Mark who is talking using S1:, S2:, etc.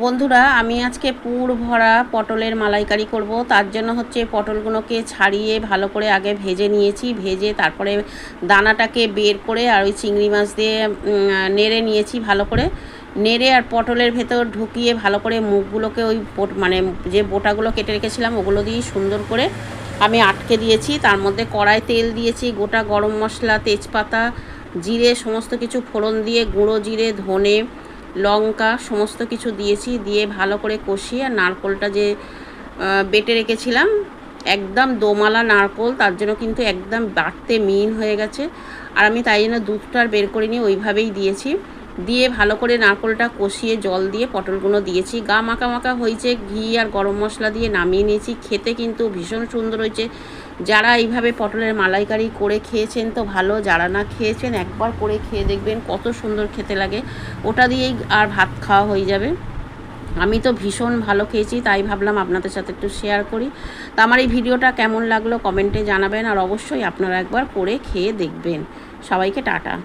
S1: বন্ধুরা, আমি আজকে পুর ভরা পটলের মালাইকারি করব। তার জন্য হচ্ছে পটলগুলোকে ছাড়িয়ে ভালো করে আগে ভেজে নিয়েছি। ভেজে তারপরে দানাটাকে বের করে আর ওই চিংড়ি মাছ দিয়ে নেড়ে নিয়েছি ভালো করে। নেড়ে আর পটলের ভেতর ঢুকিয়ে ভালো করে মুখগুলোকে ওই মানে যে বোটাগুলো কেটে রেখেছিলাম ওগুলো দিয়ে সুন্দর করে আমি আটকে দিয়েছি। তার মধ্যে কড়াই তেল দিয়েছি, গোটা গরম মশলা, তেজপাতা, জিরে সমস্ত কিছু ফোড়ন দিয়ে, গুঁড়ো জিরে, ধনে, লঙ্কা সমস্ত কিছু দিয়েছি। দিয়ে ভালো করে কষিয়ে আর নারকোলটা যে বেটে রেখেছিলাম, একদম দোমালা নারকোল, তার জন্য কিন্তু একদম বাটতে মিহিন হয়ে গেছে। আর আমি তাই জন্য দুধটা আর বের করিনি, ওইভাবেই দিয়েছি। দিয়ে ভালো করে নারকোলটা কষিয়ে জল দিয়ে পটলগুলো দিয়েছি। গা মাখা মাখা হয়েছে, ঘি আর গরম মশলা দিয়ে নামিয়ে নিয়েছি। খেতে কিন্তু ভীষণ সুন্দর হয়েছে। যারা এইভাবে পটলের মালাইকারি করে খেয়েছেন তো ভালো, যারা না খেয়েছেন একবার করে খেয়ে দেখবেন কত সুন্দর খেতে লাগে। ওটা দিয়েই আর ভাত খাওয়া হয়ে যাবে। আমি তো ভীষণ ভালো খেয়েছি, তাই ভাবলাম আপনাদের সাথে একটু শেয়ার করি। তো আমার এই ভিডিওটা কেমন লাগলো কমেন্টে জানাবেন, আর অবশ্যই আপনারা একবার করে খেয়ে দেখবেন। সবাইকে টাটা।